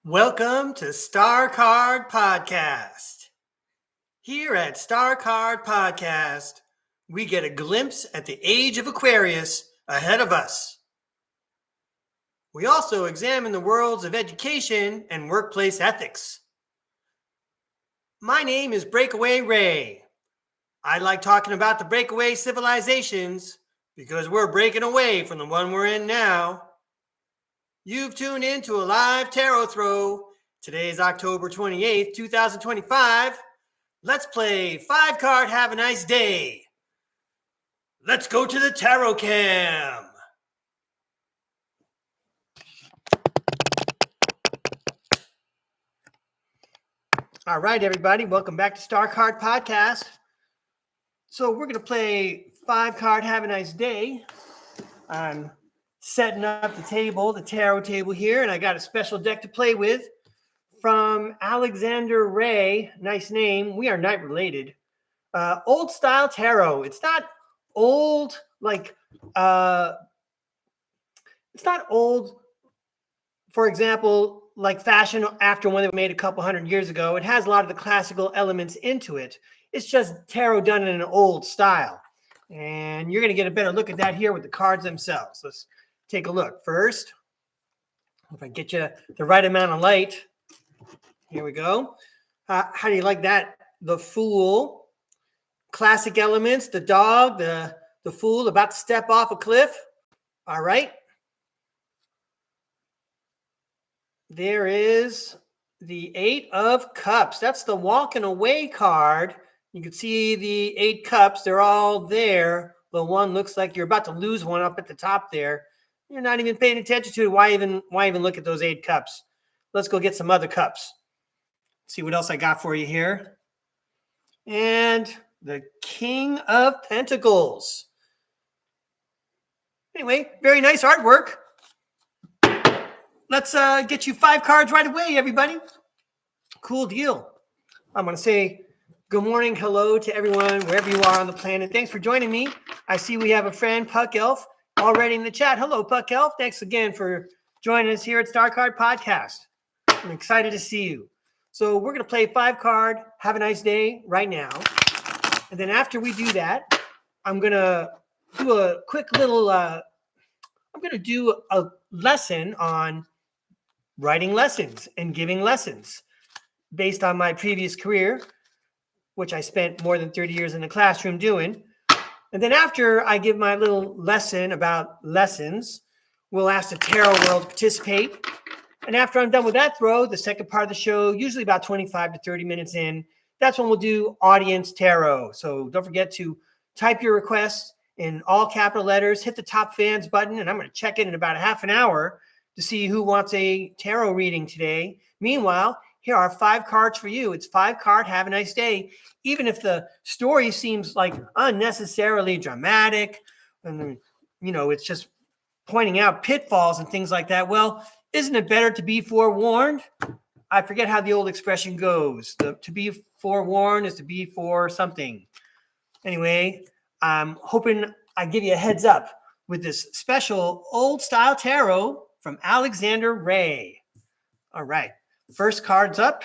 Welcome to STARCARD Podcast. Here at STARCARD Podcast, we get a glimpse at the age of Aquarius ahead of us. We also examine the worlds of education and workplace ethics. My name is Breakaway Ray. I like talking about the breakaway civilizations because we're breaking away from the one we're in now. You've tuned in to a live tarot throw. Today is October 28th, 2025. Let's play 5-card Have a Nice Day. Let's go to the tarot cam. All right, everybody. Welcome back to STARCARD Podcast. So we're going to play 5-card Have a Nice Day. I'm setting up the table, the tarot table here, and I got a special deck to play with from Alexander Ray. Nice name. We are not related. Old style tarot. It's not old like it's not old, for example, like fashion after one that was made a couple hundred years ago. It has a lot of the classical elements into it. It's just tarot done in an old style. And you're going to get a better look at that here with the cards themselves. Let's take a look. First, if I get you the right amount of light, here we go. How do you like that? The Fool, classic elements, the dog, the Fool about to step off a cliff. All right. There is the 8 of Cups. That's the walking away card. You can see the 8 cups. They're all there. The one looks like you're about to lose one up at the top there. You're not even paying attention to it. Why even look at those 8 cups? Let's go get some other cups. See what else I got for you here. And the King of Pentacles. Anyway, very nice artwork. Let's get you 5 cards right away, everybody. Cool deal. I'm going to say good morning, hello to everyone, wherever you are on the planet. Thanks for joining me. I see we have a friend, Puck Elf, already in the chat. Hello, Puck Elf. Thanks again for joining us here at STARCARD Podcast. I'm excited to see you. So we're going to play 5-card Have a Nice Day right now. And then after we do that, I'm going to do a quick little, I'm going to do a lesson on writing lessons and giving lessons based on my previous career, which I spent more than 30 years in the classroom doing. And then after I give my little lesson about lessons, we'll ask the tarot world to participate. And after I'm done with that throw, the second part of the show, usually about 25 to 30 minutes in, that's when we'll do audience tarot. So don't forget to type your requests in all capital letters, hit the top fans button, and I'm going to check in about a half an hour to see who wants a tarot reading today. Meanwhile, here are 5 cards for you. It's 5-card Have a Nice Day. Even if the story seems like unnecessarily dramatic, and it's just pointing out pitfalls and things like that. Well, isn't it better to be forewarned? I forget how the old expression goes. To be forewarned is to be for something. Anyway, I'm hoping I give you a heads up with this special old style tarot from Alexander Ray. All right. First card's up.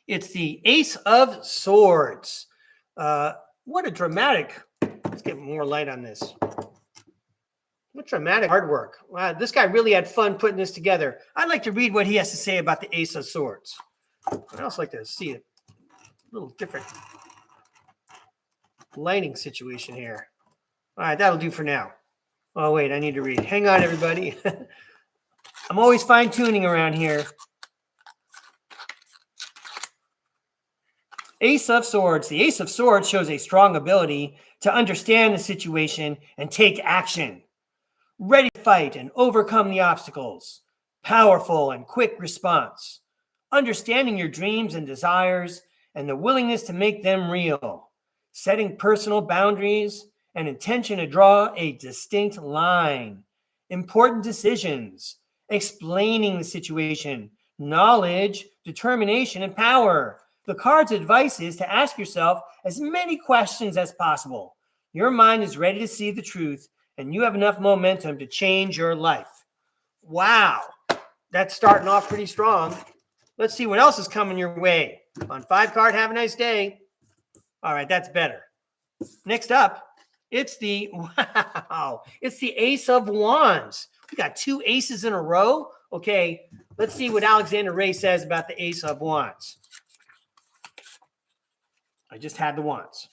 It's the Ace of Swords. What a dramatic, let's get more light on this. What dramatic artwork. Wow, this guy really had fun putting this together. I'd like to read what he has to say about the Ace of Swords. I'd also like to see it. A little different lighting situation here. All right, that'll do for now. Oh, wait, I need to read. Hang on, everybody. I'm always fine-tuning around here. Ace of Swords. The Ace of Swords shows a strong ability to understand the situation and take action. Ready to fight and overcome the obstacles. Powerful and quick response. Understanding your dreams and desires and the willingness to make them real. Setting personal boundaries and intention to draw a distinct line. Important decisions. Explaining the situation. Knowledge, determination, and power. The card's advice is to ask yourself as many questions as possible. Your mind is ready to see the truth, and you have enough momentum to change your life. Wow. That's starting off pretty strong. Let's see what else is coming your way. On 5 card, have a nice day. All right, that's better. Next up, it's the Ace of Wands. We got 2 aces in a row. Okay, let's see what Alexander Ray says about the Ace of Wands. I just had the wands.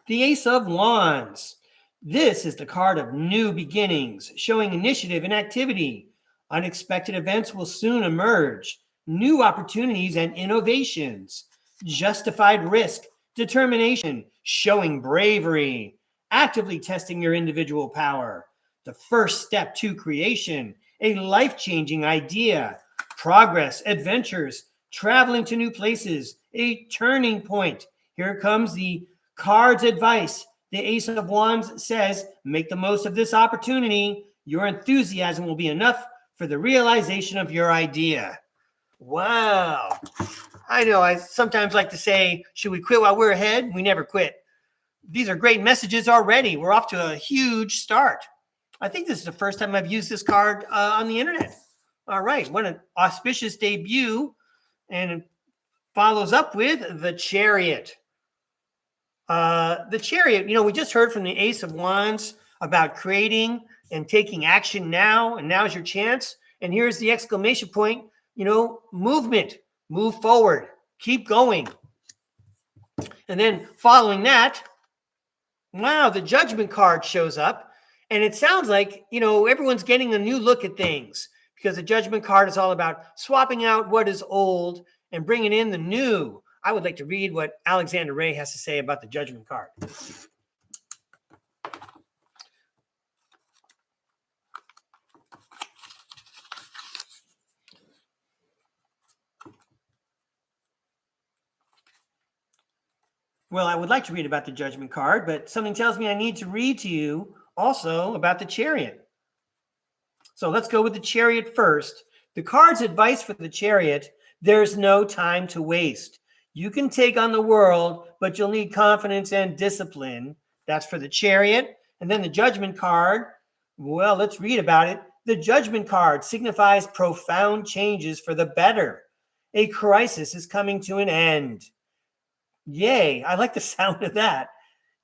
The Ace of Wands. This is the card of new beginnings, showing initiative and activity. Unexpected events will soon emerge. New opportunities and innovations. Justified risk, determination, showing bravery. Actively testing your individual power. The first step to creation. A life-changing idea. Progress, adventures, traveling to new places. A turning point. Here comes the card's advice. The Ace of Wands says, make the most of this opportunity. Your enthusiasm will be enough for the realization of your idea. Wow. I know I sometimes like to say, should we quit while we're ahead? We never quit. These are great messages already. We're off to a huge start. I think this is the first time I've used this card on the internet. All right. What an auspicious debut. And it follows up with the Chariot. The Chariot, we just heard from the Ace of Wands about creating and taking action now, and now's your chance. And here's the exclamation point, movement, move forward, keep going. And then following that, wow, the Judgment card shows up, and it sounds like, everyone's getting a new look at things, because the Judgment card is all about swapping out what is old and bringing in the new. I would like to read what Alexander Ray has to say about the Judgment card. Well, I would like to read about the Judgment card, but something tells me I need to read to you also about the Chariot. So let's go with the Chariot first. The card's advice for the Chariot: there's no time to waste. You can take on the world, but you'll need confidence and discipline. That's for the Chariot. And then the Judgment card, well, let's read about it. The Judgment card signifies profound changes for the better. A crisis is coming to an end. Yay, I like the sound of that.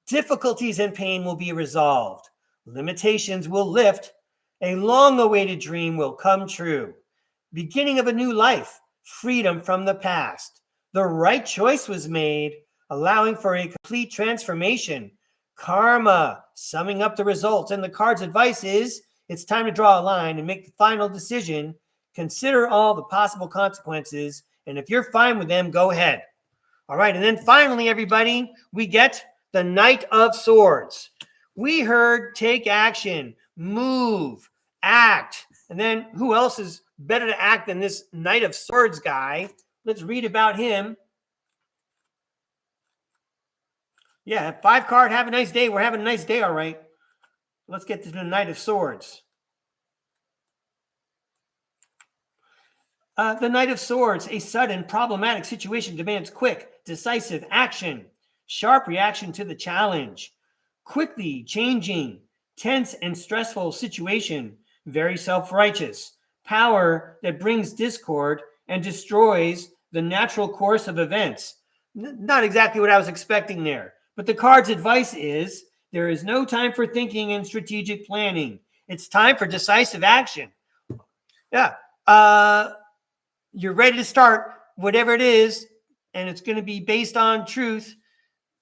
Difficulties and pain will be resolved. Limitations will lift. A long-awaited dream will come true. Beginning of a new life, freedom from the past. The right choice was made, allowing for a complete transformation. Karma, summing up the results. And the card's advice is, it's time to draw a line and make the final decision. Consider all the possible consequences, and if you're fine with them, go ahead. All right, and then finally, everybody, we get the Knight of Swords. We heard take action, move, act. And then who else is better to act than this Knight of Swords guy? Let's read about him. Yeah, 5 card, have a nice day. We're having a nice day, all right. Let's get to the Knight of Swords. The Knight of Swords, a sudden problematic situation demands quick, decisive action. Sharp reaction to the challenge. Quickly changing, tense and stressful situation. Very self-righteous. Power that brings discord and destroys the natural course of events. Not exactly what I was expecting there. But the card's advice is, there is no time for thinking and strategic planning. It's time for decisive action. Yeah. You're ready to start whatever it is, and it's going to be based on truth.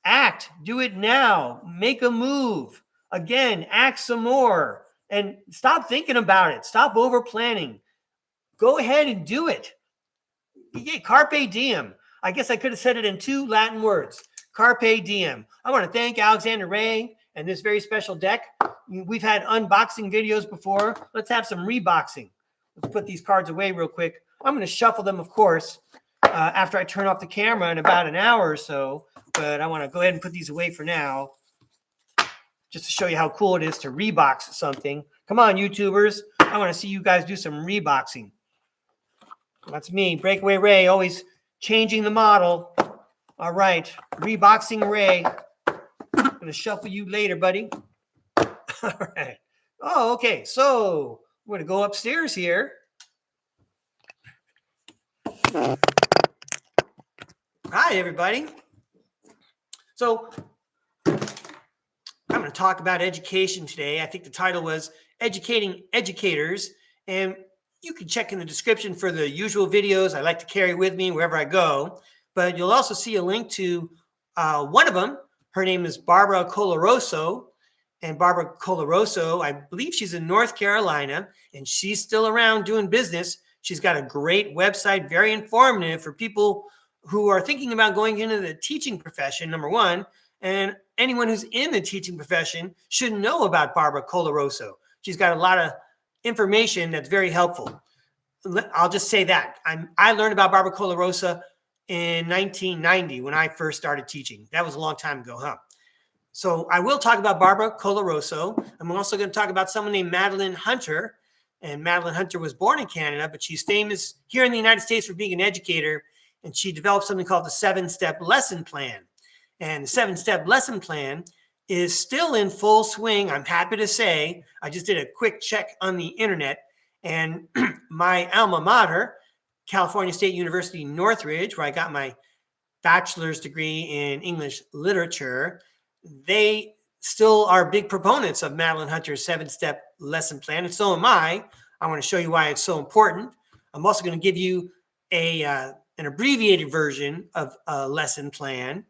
Act. Do it now. Make a move. Again, act some more. And stop thinking about it. Stop over planning. Go ahead and do it. Yeah, carpe diem. I guess I could have said it in 2 Latin words. Carpe diem. I want to thank Alexander Ray and this very special deck. We've had unboxing videos before. Let's have some reboxing. Let's put these cards away real quick. I'm going to shuffle them, of course, after I turn off the camera in about an hour or so. But I want to go ahead and put these away for now, just to show you how cool it is to rebox something. Come on, YouTubers. I want to see you guys do some reboxing. That's me, Breakaway Ray, always changing the model. All right, reboxing Ray. going to shuffle you later, buddy. All right. Oh, okay. So I'm going to go upstairs here. Hi, everybody. So I'm going to talk about education today. I think the title was Educating Educators. And you can check in the description for the usual videos I like to carry with me wherever I go. But you'll also see a link to one of them. Her name is Barbara Coloroso. And Barbara Coloroso, I believe she's in North Carolina, and she's still around doing business. She's got a great website, very informative for people who are thinking about going into the teaching profession, number one. And anyone who's in the teaching profession should know about Barbara Coloroso. She's got a lot of information that's very helpful. I'll just say that. I learned about Barbara Coloroso in 1990 when I first started teaching. That was a long time ago, huh? So I will talk about Barbara Coloroso. I'm also going to talk about someone named Madeline Hunter. And Madeline Hunter was born in Canada, but she's famous here in the United States for being an educator. And she developed something called the 7-step lesson plan. And the 7-step lesson plan is still in full swing. I'm happy to say, I just did a quick check on the internet, and my alma mater, California State University, Northridge, where I got my bachelor's degree in English literature, they still are big proponents of Madeline Hunter's 7-step lesson plan, and so am I. I want to show you why it's so important. I'm also going to give you an abbreviated version of a lesson plan,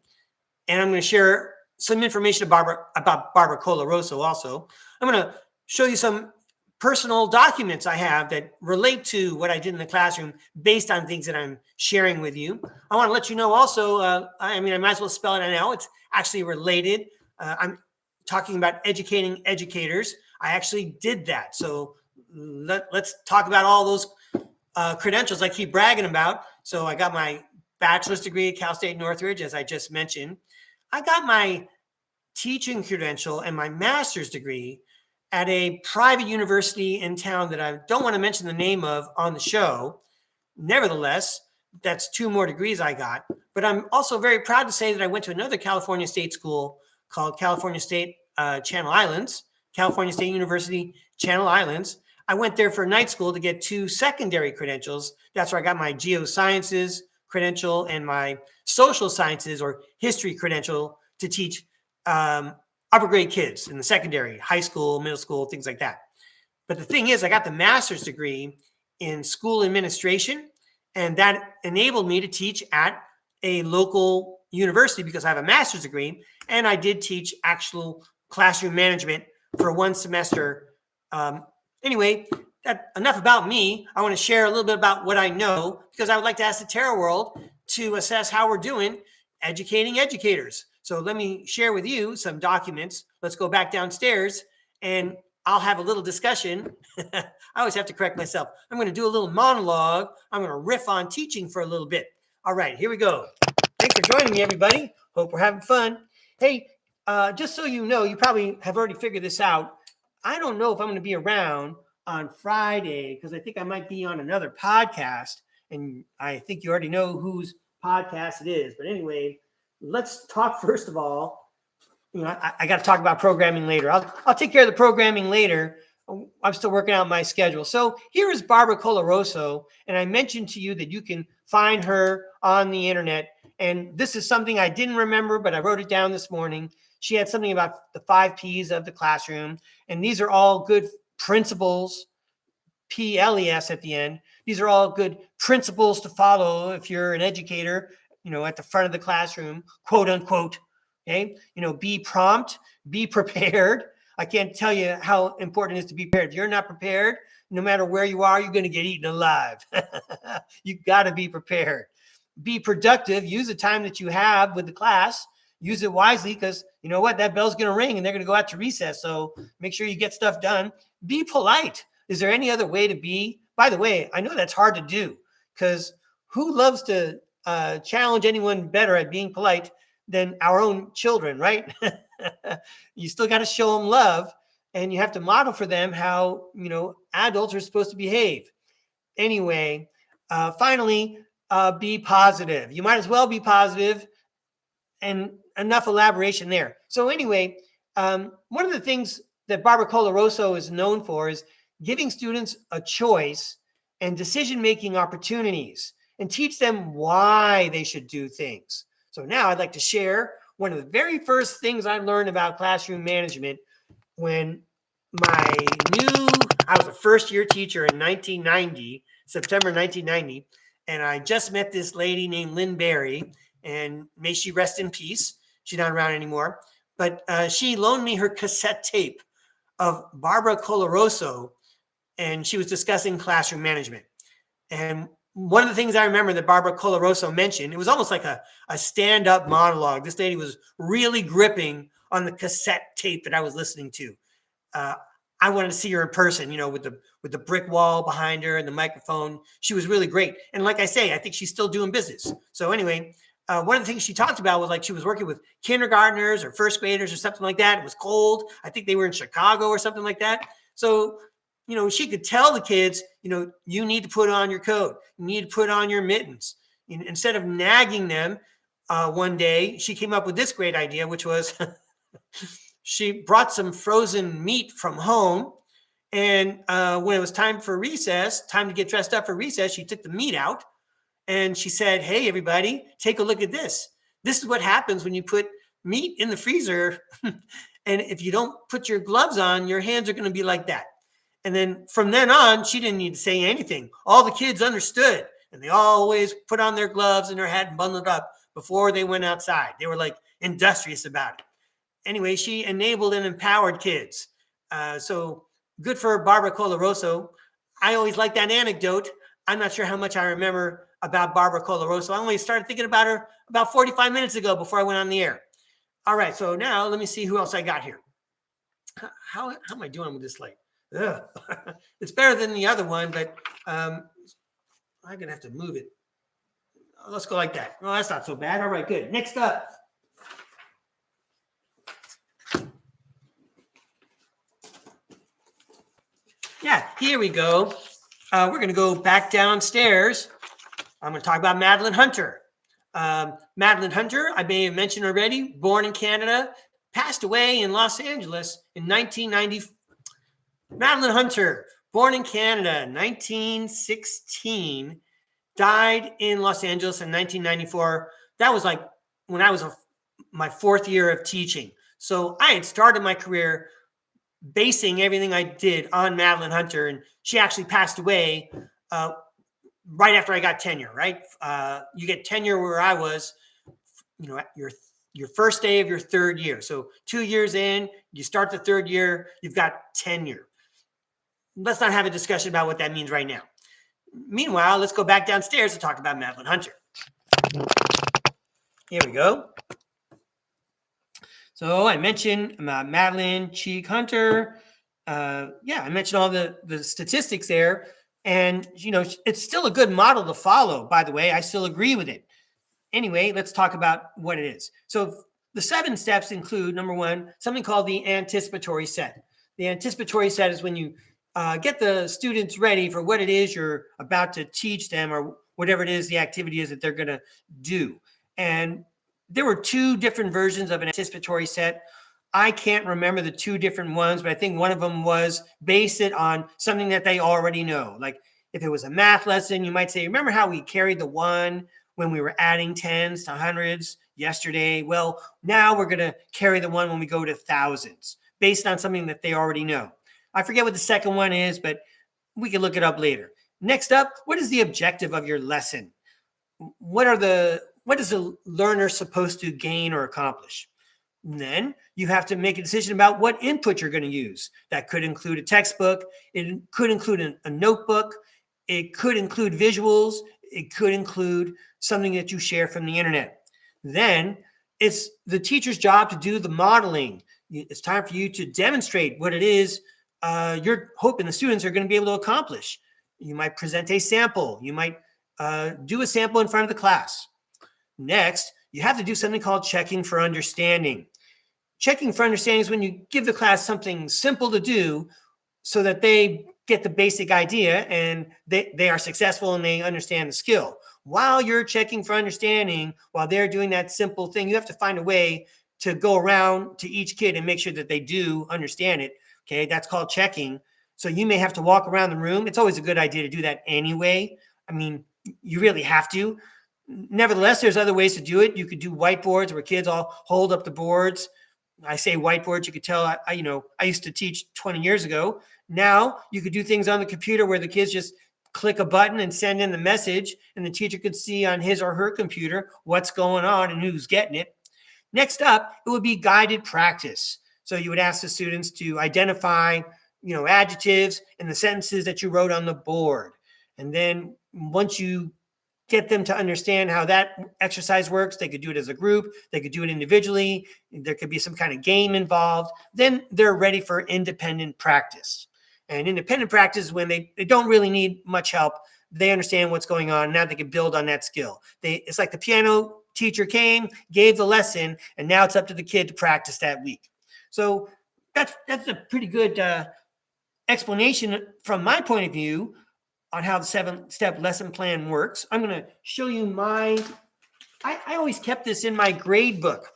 and I'm going to share some information about Barbara Coloroso also. I'm going to show you some personal documents I have that relate to what I did in the classroom based on things that I'm sharing with you. I want to let you know also, I might as well spell it out now. It's actually related. I'm talking about educating educators. I actually did that. So let's talk about all those credentials I keep bragging about. So I got my bachelor's degree at Cal State Northridge, as I just mentioned. I got my teaching credential and my master's degree at a private university in town that I don't want to mention the name of on the show. Nevertheless, that's 2 more degrees I got. But I'm also very proud to say that I went to another California state school called California State Channel Islands, California State University Channel Islands. I went there for night school to get 2 secondary credentials. That's where I got my geosciences credential and my social sciences or history credential to teach upper grade kids in the secondary, high school, middle school, things like that. But the thing is, I got the master's degree in school administration, and that enabled me to teach at a local university because I have a master's degree, and I did teach actual classroom management for 1 semester. Anyway, enough about me. I want to share a little bit about what I know because I would like to ask the Terra world to assess how we're doing educating educators. So let me share with you some documents. Let's go back downstairs and I'll have a little discussion. I always have to correct myself. I'm going to do a little monologue. I'm going to riff on teaching for a little bit. All right, here we go. Thanks for joining me, everybody. Hope we're having fun. Hey, just so you know, you probably have already figured this out. I don't know if I'm going to be around on Friday because I think I might be on another podcast. And I think you already know whose podcast it is. But anyway, let's talk first of all. I got to talk about programming later. I'll take care of the programming later. I'm still working out my schedule. So here is Barbara Coloroso, and I mentioned to you that you can find her on the internet. And this is something I didn't remember, but I wrote it down this morning. She had something about the 5 Ps of the classroom, and these are all good principles, PLES at the end. These are all good principles to follow if you're an educator, at the front of the classroom, quote unquote. Okay. Be prompt, be prepared. I can't tell you how important it is to be prepared. If you're not prepared, no matter where you are, you're going to get eaten alive. You got to be prepared. Be productive. Use the time that you have with the class. Use it wisely because you know what? That bell's going to ring and they're going to go out to recess. So make sure you get stuff done. Be polite. Is there any other way to be? By the way, I know that's hard to do because who loves to challenge anyone better at being polite than our own children, right? You still got to show them love and you have to model for them how, adults are supposed to behave. Anyway, finally, be positive. You might as well be positive, and enough elaboration there. So anyway, one of the things that Barbara Coloroso is known for is giving students a choice and decision-making opportunities and teach them why they should do things. So now I'd like to share one of the very first things I learned about classroom management when I was a first-year teacher in 1990, September 1990, and I just met this lady named Lynn Berry, and may she rest in peace. She's not around anymore, but she loaned me her cassette tape of Barbara Coloroso, and she was discussing classroom management. And one of the things I remember that Barbara Coloroso mentioned, it was almost like a stand-up monologue. This lady was really gripping on the cassette tape that I was listening to. I wanted to see her in person, with the brick wall behind her and the microphone. She was really great. And like I say, I think she's still doing business. So anyway, one of the things she talked about was like she was working with kindergartners or first graders or something like that. It was cold. I think they were in Chicago or something like that. So, she could tell the kids, you need to put on your coat. You need to put on your mittens. Instead of nagging them, one day, she came up with this great idea, which was she brought some frozen meat from home. And when it was time for recess, time to get dressed up for recess, she took the meat out. And she said, hey, everybody, take a look at this. This is what happens when you put meat in the freezer. And if you don't put your gloves on, your hands are going to be like that. And then from then on, she didn't need to say anything. All the kids understood. And they always put on their gloves and their hat and bundled up before they went outside. They were like industrious about it. Anyway, she enabled and empowered kids. So good for Barbara Coloroso. I always like that anecdote. I'm not sure how much I remember about Barbara Coloroso. I only started thinking about her about 45 minutes ago before I went on the air. All right, so now let me see who else I got here. How am I doing with this light? It's better than the other one, but I'm going to have to move it. Let's go like that. Oh, that's not so bad. All right, good. Next up. Yeah, here we go. We're going to go back downstairs. I'm going to talk about Madeline Hunter. Madeline Hunter, I may have mentioned already, born in Canada, passed away in Los Angeles in 1990. Madeline Hunter, born in Canada, 1916, died in Los Angeles in 1994. That was like when I was my fourth year of teaching. So I had started my career basing everything I did on Madeline Hunter, and she actually passed away right after I got tenure, right? You get tenure where I was, at your first day of your third year. So 2 years in, you start the third year, you've got tenure. Let's not have a discussion about what that means right now. Meanwhile, let's go back downstairs to talk about Madeline Hunter. Here we go. So I mentioned Madeline Cheek Hunter. I mentioned all the statistics there. And, it's still a good model to follow, by the way. I still agree with it. Anyway, let's talk about what it is. So the 7 steps include, number 1, something called the anticipatory set. The anticipatory set is when you get the students ready for what it is you're about to teach them or whatever it is the activity is that they're going to do. And there were 2 different versions of an anticipatory set. I can't remember the 2 different ones, but I think one of them was base it on something that they already know. Like if it was a math lesson, you might say, remember how we carried the 1 when we were adding tens to hundreds yesterday? Well, now we're going to carry the 1 when we go to thousands, based on something that they already know. I forget what the second one is, but we can look it up later. Next up, what is the objective of your lesson? What is the learner supposed to gain or accomplish? And then you have to make a decision about what input you're going to use. That could include a textbook. It could include a notebook. It could include visuals. It could include something that you share from the internet. Then it's the teacher's job to do the modeling. It's time for you to demonstrate what it is you're hoping the students are going to be able to accomplish. You might present a sample. You might do a sample in front of the class. Next, you have to do something called checking for understanding. Checking for understanding is when you give the class something simple to do so that they get the basic idea and they are successful and they understand the skill. While you're checking for understanding, while they're doing that simple thing, you have to find a way to go around to each kid and make sure that they do understand it. Okay, that's called checking. So you may have to walk around the room. It's always a good idea to do that anyway. I mean, you really have to. Nevertheless, there's other ways to do it. You could do whiteboards where kids all hold up the boards. I say whiteboards. You could tell, I used to teach 20 years ago. Now you could do things on the computer where the kids just click a button and send in the message, and the teacher could see on his or her computer what's going on and who's getting it. Next up, it would be guided practice. So you would ask the students to identify, adjectives in the sentences that you wrote on the board. And then once you get them to understand how that exercise works, they could do it as a group, they could do it individually, there could be some kind of game involved, then they're ready for independent practice. And independent practice is when they don't really need much help. They understand what's going on. Now they can build on that skill. It's like the piano teacher came, gave the lesson, and now it's up to the kid to practice that week. So that's a pretty good explanation from my point of view on how the 7-step lesson plan works. I'm going to show you I always kept this in my grade book.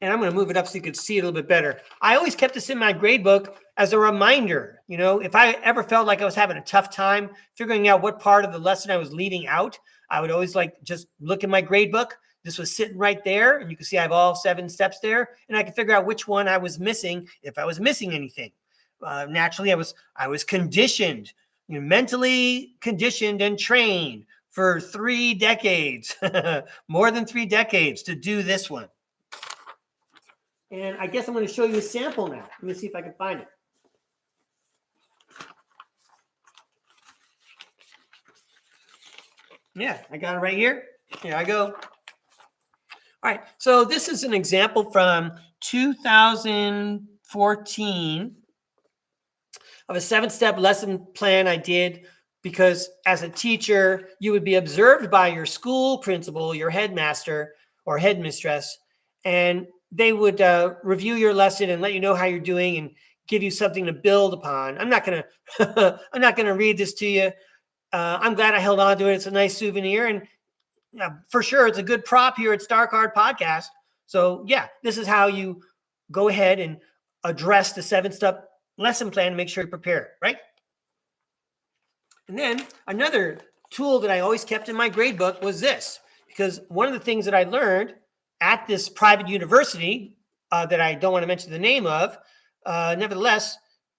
And I'm going to move it up so you can see it a little bit better. I always kept this in my grade book as a reminder. If I ever felt like I was having a tough time figuring out what part of the lesson I was leaving out, I would always just look in my grade book. This was sitting right there, and you can see I have all 7 steps there, and I can figure out which one I was missing if I was missing anything. Naturally, I was conditioned, mentally conditioned and trained for 3 decades, more than 3 decades to do this one. And I guess I'm going to show you a sample now. Let me see if I can find it. Yeah, I got it right here. Here I go. All right, so this is an example from 2014 of a 7-step lesson plan I did because as a teacher, you would be observed by your school principal, your headmaster or headmistress, and they would review your lesson and let you know how you're doing and give you something to build upon. I'm not gonna read this to you. I'm glad I held on to it. It's a nice souvenir, and for sure, it's a good prop here at STARCARD Podcast. So yeah, this is how you go ahead and address the 7-step lesson plan and make sure you're prepared, right? And then another tool that I always kept in my grade book was this, because one of the things that I learned at this private university that I don't want to mention the name of, nevertheless,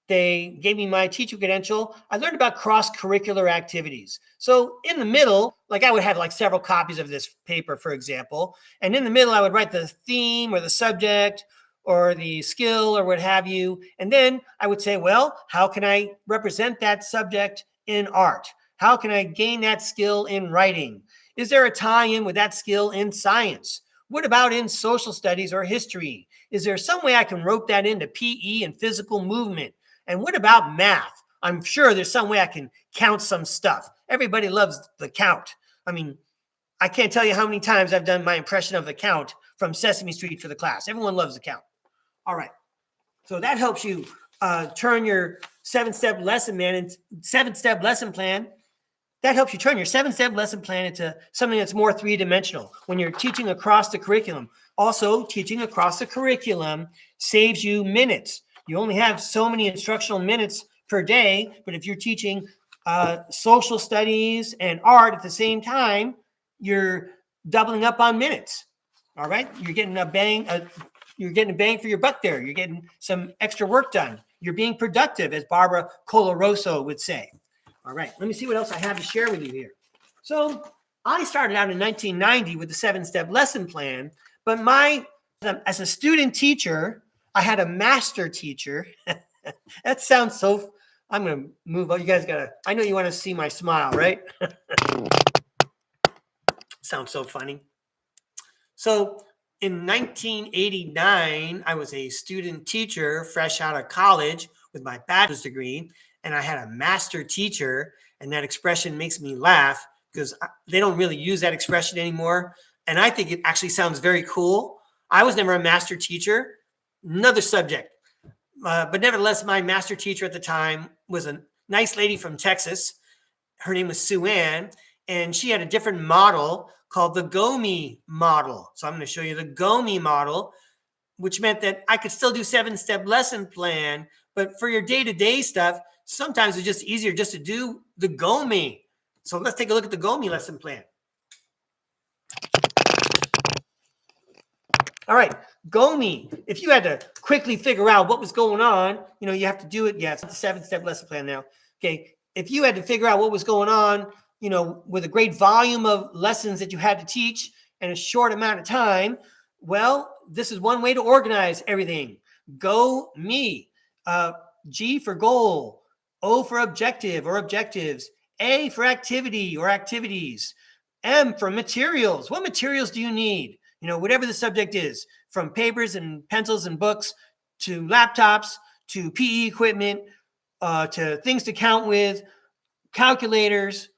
they gave me my teacher credential. I learned about cross-curricular activities. So in the middle, I would have several copies of this paper, for example, and in the middle, I would write the theme or the subject or the skill or what have you. And then I would say, well, how can I represent that subject in art? How can I gain that skill in writing? Is there a tie-in with that skill in science? What about in social studies or history? Is there some way I can rope that into PE and physical movement? And what about math? I'm sure there's some way I can count some stuff. Everybody loves the count. I mean, I can't tell you how many times I've done my impression of the count from Sesame Street for the class. Everyone loves the count. All right. So that helps you turn your 7-step lesson plan. That helps you turn your 7-step lesson plan into something that's more 3-dimensional when you're teaching across the curriculum. Also, teaching across the curriculum saves you minutes. You only have so many instructional minutes per day, but if you're teaching social studies and art at the same time, you're doubling up on minutes. All right, you're getting a bang for your buck there. You're getting some extra work done. You're being productive, as Barbara Coloroso would say. All right, let me see what else I have to share with you here. So I started out in 1990 with the 7-step lesson plan, but as a student teacher, I had a master teacher. That sounds so, I'm going to move on. You guys I know you want to see my smile, right? Sounds so funny. So in 1989, I was a student teacher fresh out of college with my bachelor's degree, and I had a master teacher, and that expression makes me laugh because they don't really use that expression anymore, and I think it actually sounds very cool. I was never a master teacher, another subject, but nevertheless, my master teacher at the time was a nice lady from Texas. Her name was Sue Ann, and she had a different model called the GOME model. So I'm going to show you the GOME model, which meant that I could still do 7-step lesson plan, but for your day-to-day stuff, sometimes it's just easier just to do the GOME. So let's take a look at the GOME lesson plan. All right, GOME. If you had to quickly figure out what was going on, you have to do it. Yeah, it's the 7-step lesson plan now. Okay, if you had to figure out what was going on, with a great volume of lessons that you had to teach in a short amount of time, well, this is one way to organize everything. GOME. G for goal, O for objective or objectives, A for activity or activities, M for materials. What materials do you need? Whatever the subject is, from papers and pencils and books to laptops to PE equipment to things to count with, calculators,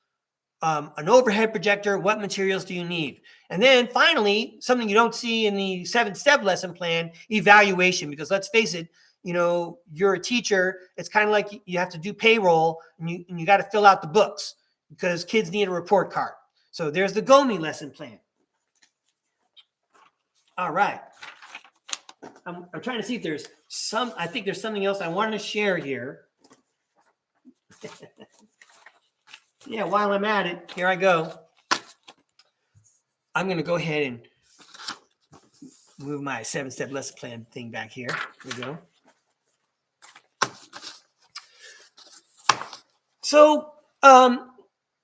an overhead projector. What materials do you need? And then finally, something you don't see in the 7-step lesson plan, evaluation, because let's face it, you're a teacher. It's kind of like you have to do payroll and you got to fill out the books because kids need a report card. So there's the GOME lesson plan. All right. I'm trying to see if there's I think there's something else I wanted to share here. Yeah, while I'm at it, here I go. I'm going to go ahead and move my 7-step lesson plan thing back here. Here we go. So,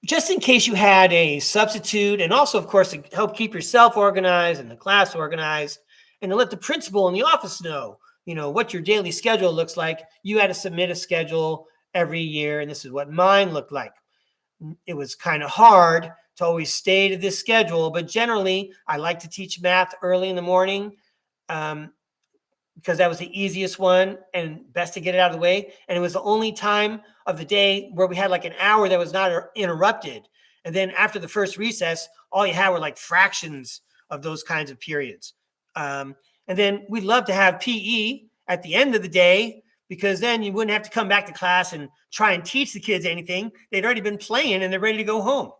just in case you had a substitute, and also, of course, to help keep yourself organized and the class organized, and to let the principal in the office know, what your daily schedule looks like, you had to submit a schedule every year, and this is what mine looked like. It was kind of hard to always stay to this schedule, but generally, I like to teach math early in the morning because that was the easiest one and best to get it out of the way. And it was the only time of the day where we had like an hour that was not interrupted. And then after the first recess, all you had were like fractions of those kinds of periods. And then we'd love to have PE at the end of the day, because then you wouldn't have to come back to class and try and teach the kids anything. They'd already been playing and they're ready to go home.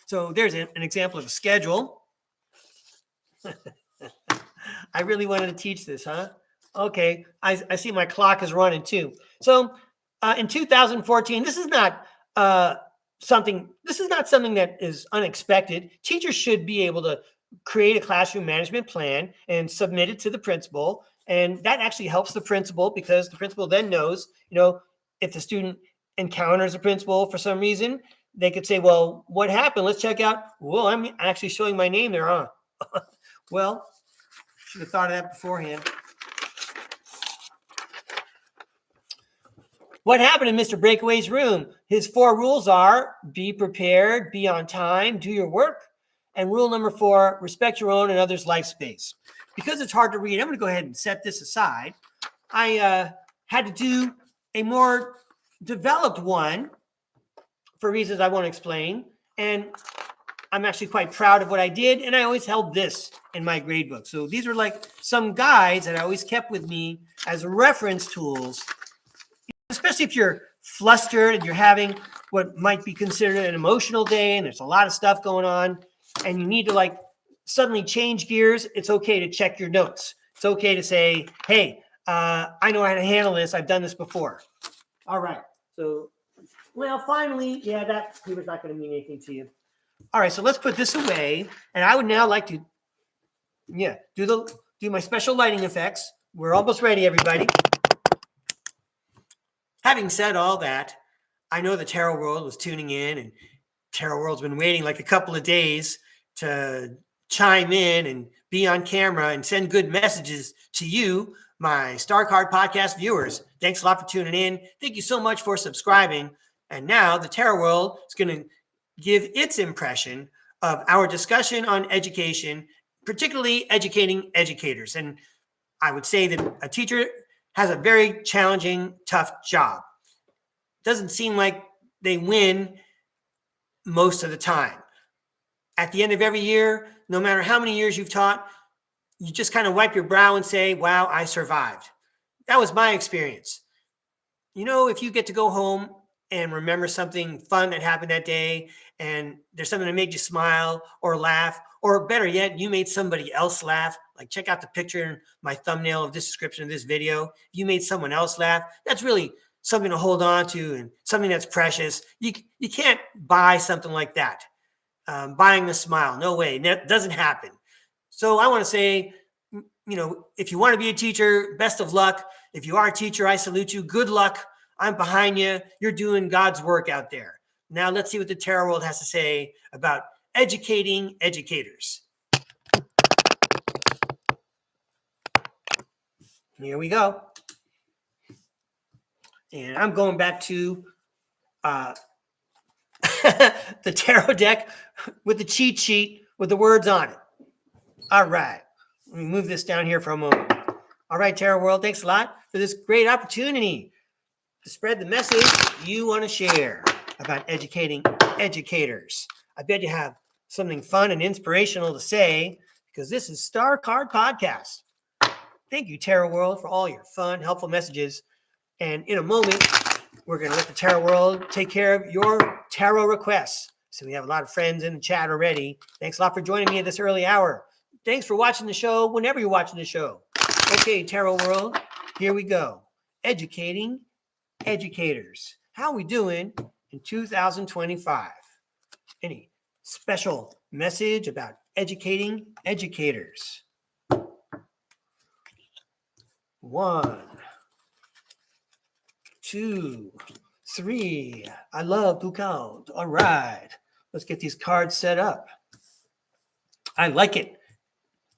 So there's an example of a schedule. I really wanted to teach this, huh? Okay, I see my clock is running too. So in 2014, this is not something that is unexpected. Teachers should be able to create a classroom management plan and submit it to the principal. And that actually helps the principal, because the principal then knows, if the student encounters a principal for some reason, they could say, well, what happened? Let's check out. Well, I'm actually showing my name there, huh? Well, should have thought of that beforehand. What happened in Mr. Breakaway's room? His 4 rules are: be prepared, be on time, do your work. And rule number 4, respect your own and others' life space. Because it's hard to read, I'm going to go ahead and set this aside. I had to do a more developed one for reasons I won't explain. And I'm actually quite proud of what I did. And I always held this in my grade book. So these were like some guides that I always kept with me as reference tools, especially if you're flustered and you're having what might be considered an emotional day and there's a lot of stuff going on and you need to suddenly change gears. It's okay to check your notes. It's okay to say, hey, I know how to handle this. I've done this before. All right. So, well, finally, yeah, that paper's not going to mean anything to you. All right. So let's put this away. And I would now like to, do my special lighting effects. We're almost ready, everybody. Having said all that, I know the Tarot World was tuning in, and Tarot World's been waiting like a couple of days to chime in and be on camera and send good messages to you, my STARCARD podcast viewers. Thanks a lot for tuning in. Thank you so much for subscribing. And now the Tarot World is going to give its impression of our discussion on education, particularly educating educators. And I would say that a teacher has a very challenging, tough job. Doesn't seem like they win most of the time. At the end of every year, no matter how many years you've taught, you just kind of wipe your brow and say, wow, I survived. That was my experience. If you get to go home and remember something fun that happened that day, and there's something that made you smile or laugh, or better yet, you made somebody else laugh. Like, check out the picture in my thumbnail of this description of this video. You made someone else laugh. That's really something to hold on to and something that's precious. You can't buy something like that. Buying a smile, no way. That doesn't happen. So I want to say, if you want to be a teacher, best of luck. If you are a teacher, I salute you. Good luck. I'm behind you. You're doing God's work out there. Now let's see what the tarot world has to say about educating educators. Here we go. And I'm going back to the tarot deck with the cheat sheet with the words on it. All right. Let me move this down here for a moment. All right, tarot world, thanks a lot for this great opportunity to spread the message you want to share about educating educators. I bet you have something fun and inspirational to say, because this is STARCARD Podcast. Thank you, tarot world, for all your fun, helpful messages. And in a moment, we're going to let the tarot world take care of your tarot requests. So we have a lot of friends in the chat already. Thanks a lot for joining me at this early hour. Thanks for watching the show whenever you're watching the show. Okay, tarot world, here we go. Educating educators. How are we doing in 2025? Any special message about educating educators? 1, 2, 3. I love to count. All right. Let's get these cards set up. I like it.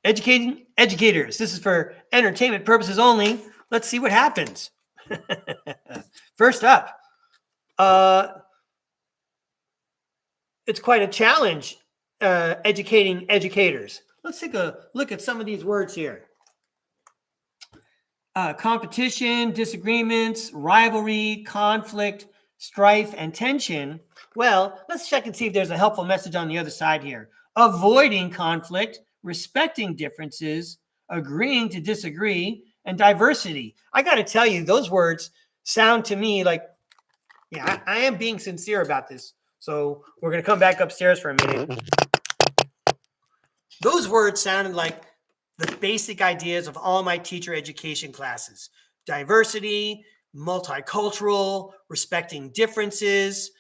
Educating educators. This is for entertainment purposes only. Let's see what happens. First up, it's quite a challenge educating educators. Let's take a look at some of these words here. Competition, disagreements, rivalry, conflict, strife, and tension. Well, let's check and see if there's a helpful message on the other side here. Avoiding conflict, respecting differences, agreeing to disagree, and diversity. I got to tell you, those words sound to me like, yeah, I am being sincere about this. So we're going to come back upstairs for a minute. Those words sounded like the basic ideas of all my teacher education classes: diversity, multicultural, respecting differences.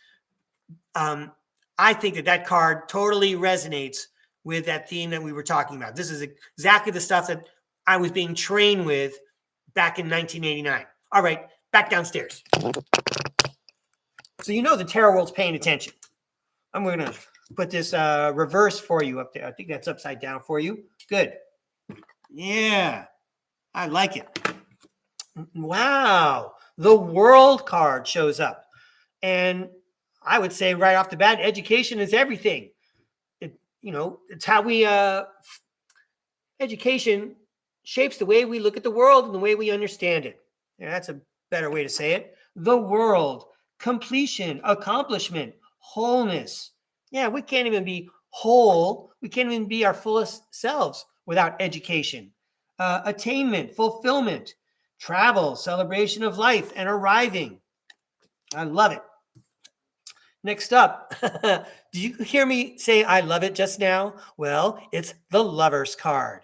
I think that card totally resonates with that theme that we were talking about. This is exactly the stuff that I was being trained with back in 1989. All right, back downstairs. So the tarot world's paying attention. I'm going to put this reverse for you up there. I think that's upside down for you. Good. Yeah, I like it. Wow, the World card shows up. And I would say right off the bat, education is everything. It's how we, education shapes the way we look at the world and the way we understand it. Yeah, that's a better way to say it. The world, completion, accomplishment, wholeness. Yeah, we can't even be whole. We can't even be our fullest selves without education. Attainment, fulfillment, travel, celebration of life, and arriving. I love it. Next up, did you hear me say I love it just now? Well, it's the Lover's card.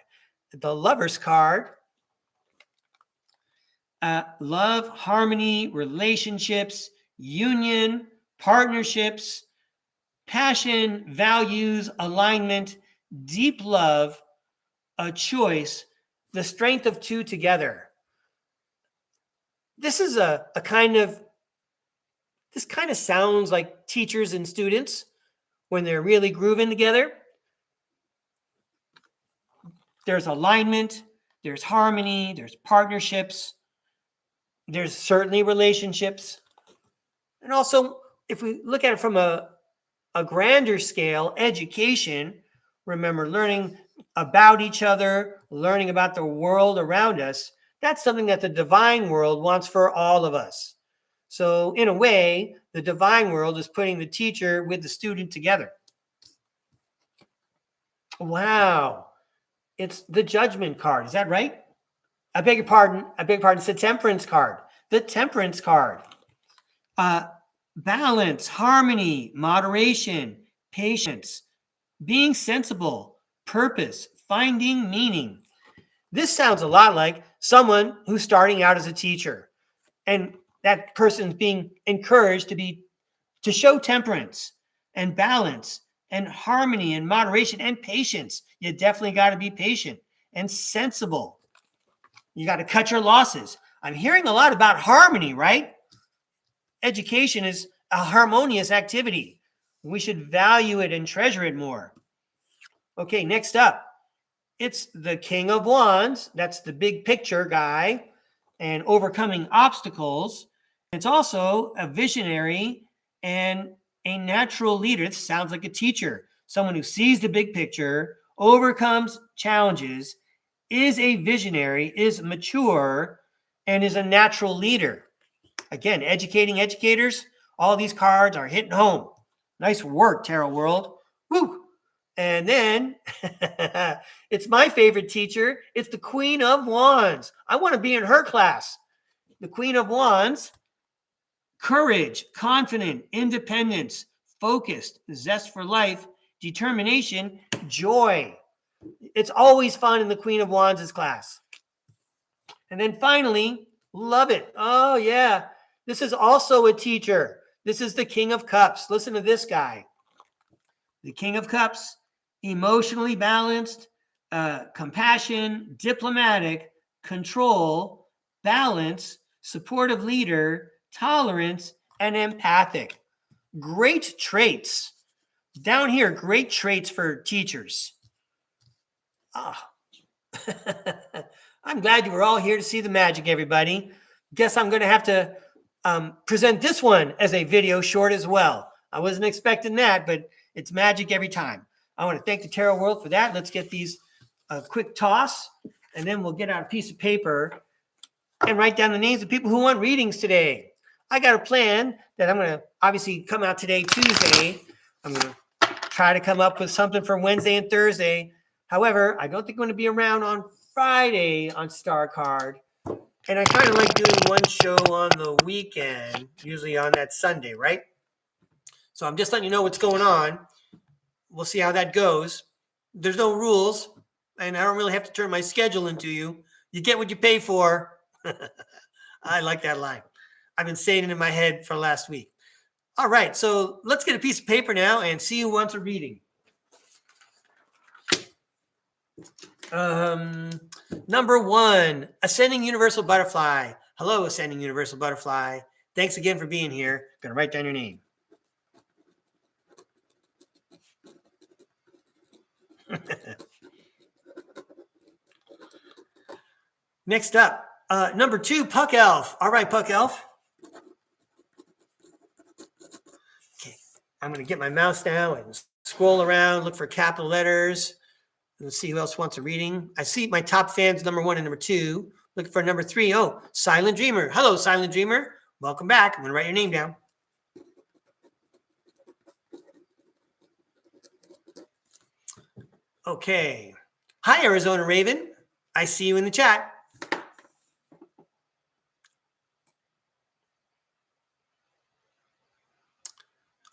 The Lover's card, love, harmony, relationships, union, partnerships, passion, values, alignment, deep love, a choice, the strength of two together. This is this kind of sounds like teachers and students when they're really grooving together. There's alignment, there's harmony, there's partnerships, there's certainly relationships. And also, if we look at it from a grander scale, education, remember, learning about each other, learning about the world around us, that's something that the divine world wants for all of us. So in a way, the divine world is putting the teacher with the student together. Wow. It's the Judgment card. Is that right? I beg your pardon. It's the Temperance card. The Temperance card. balance, harmony, moderation, patience, being sensible, purpose, finding meaning. This sounds a lot like someone who's starting out as a teacher, and that person's being encouraged to show temperance and balance and harmony and moderation and patience. You definitely got to be patient and sensible. You got to cut your losses. I'm hearing a lot about harmony, right? Education is a harmonious activity. We should value it and treasure it more. Okay, next up, it's the King of Wands. That's the big picture guy and overcoming obstacles. It's also a visionary and a natural leader. This sounds like a teacher, someone who sees the big picture, overcomes challenges, is a visionary, is mature, and is a natural leader. Again, educating educators. All these cards are hitting home. Nice work, Tarot World. Woo! And then it's my favorite teacher. It's the Queen of Wands. I want to be in her class. The Queen of Wands. Courage, confident, independence, focused, zest for life, determination, joy. It's always fun in the Queen of Wands' class. And then finally, love it. Oh, yeah. This is also a teacher. This is the King of Cups. Listen to this guy. The King of Cups, emotionally balanced, compassion, diplomatic, control, balance, supportive leader, tolerance, and empathic. Great traits. Down here, great traits for teachers. I'm glad you were all here to see the magic, everybody. Guess I'm going to have to present this one as a video short as well. I wasn't expecting that, but it's magic every time. I want to thank the Tarot World for that. Let's get these a quick toss, and then we'll get out a piece of paper and write down the names of people who want readings today. I got a plan that I'm going to obviously come out today, Tuesday. I'm going to try to come up with something for Wednesday and Thursday. However, I don't think I'm going to be around on Friday on StarCard. And I kind of like doing one show on the weekend, usually on that Sunday, right? So I'm just letting you know what's going on. We'll see how that goes. There's no rules, and I don't really have to turn my schedule into you. You get what you pay for. I like that line. I've been saying it in my head for last week. All right, so let's get a piece of paper now and see who wants a reading. Number 1, Ascending Universal Butterfly. Hello, Ascending Universal Butterfly. Thanks again for being here. Gonna write down your name. Next up, number 2, Puck Elf. All right, Puck Elf. Okay, I'm gonna get my mouse now and scroll around, look for capital letters. Let's see who else wants a reading. I see my top fans, number 1 and number 2. Looking for number 3. Oh, Silent Dreamer. Hello, Silent Dreamer. Welcome back. I'm going to write your name down. Okay. Hi, Arizona Raven. I see you in the chat.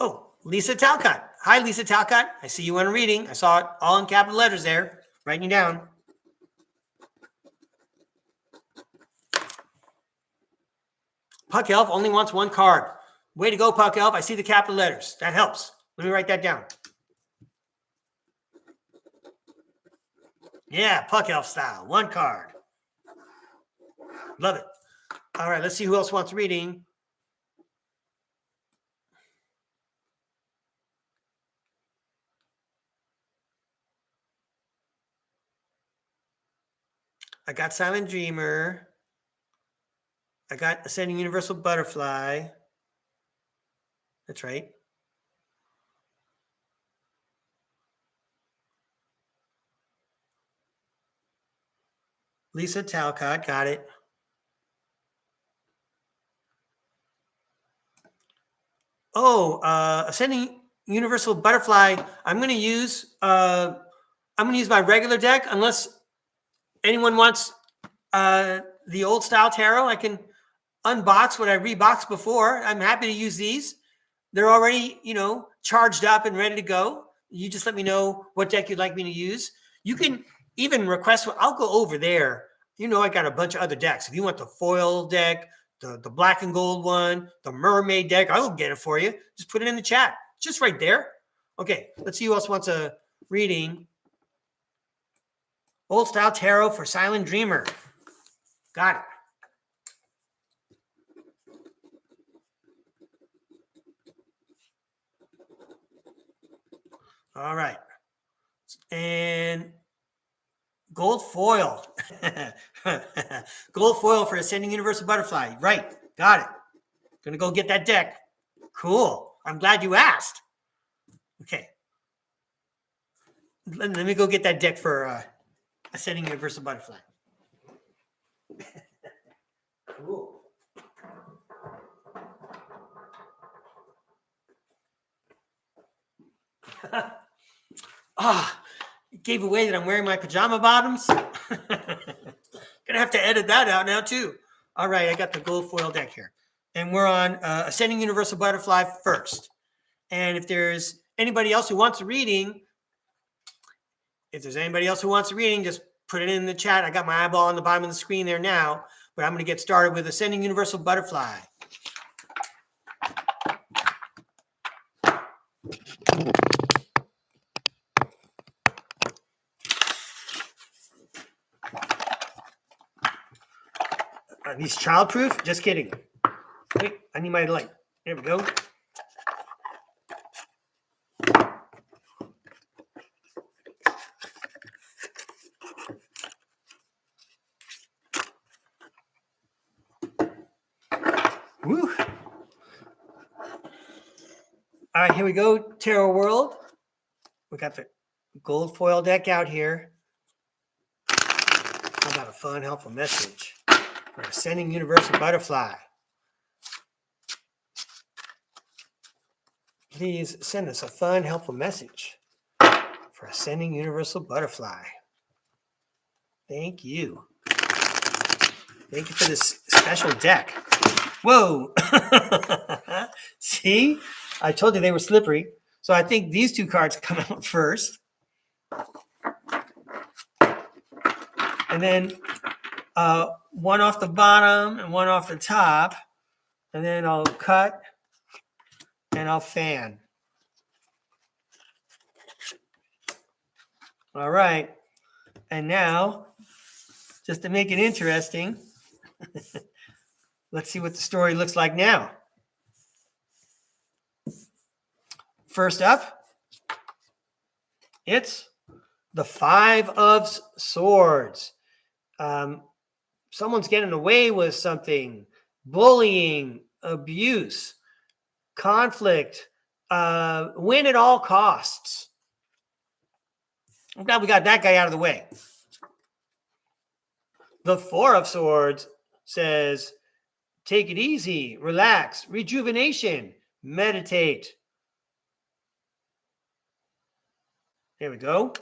Oh, Lisa Talcott. Hi, Lisa Talcott. I see you on a reading. I saw it all in capital letters there. Writing you down. Puck Elf only wants 1 card. Way to go, Puck Elf. I see the capital letters. That helps. Let me write that down. Yeah, Puck Elf style. 1 card. Love it. All right, let's see who else wants reading. I got Silent Dreamer. I got Ascending Universal Butterfly. That's right. Lisa Talcott, got it. Oh, Ascending Universal Butterfly. I'm going to use my regular deck unless anyone wants the old style tarot. I can unbox what I reboxed before. I'm happy to use these. They're already, charged up and ready to go. You just let me know what deck you'd like me to use. You can even request one. I'll go over there. I got a bunch of other decks. If you want the foil deck, the black and gold one, the mermaid deck, I'll get it for you. Just put it in the chat. Just right there. Okay, let's see who else wants a reading. Old style tarot for silent dreamer. Got it. All right. And gold foil. Gold foil for Ascending Universal Butterfly. Right. Got it. Gonna go get that deck. Cool. I'm glad you asked. Okay. Let me go get that deck for Ascending Universal Butterfly. Cool. Gave away that I'm wearing my pajama bottoms. Gonna have to edit that out now too. All right, I got the gold foil deck here. And we're on Ascending Universal Butterfly first. And if there's anybody else who wants a reading, just put it in the chat. I got my eyeball on the bottom of the screen there now, but I'm going to get started with Ascending Universal Butterfly. Are these childproof? Just kidding. Wait, I need my light. There we go. Woo. All right, here we go. Tarot World. We got the gold foil deck out here. How about a fun, helpful message for Ascending Universal Butterfly? Please send us a fun, helpful message for Ascending Universal Butterfly. Thank you. Thank you for this special deck. Whoa. See? I told you they were slippery. So I think these two cards come out first. And then one off the bottom and one off the top. And then I'll cut and I'll fan. All right. And now, just to make it interesting, let's see what the story looks like now. First up, it's the Five of Swords. Someone's getting away with something. Bullying, abuse, conflict, win at all costs. I'm glad we got that guy out of the way. The Four of Swords says, take it easy, relax, rejuvenation, meditate. There we go.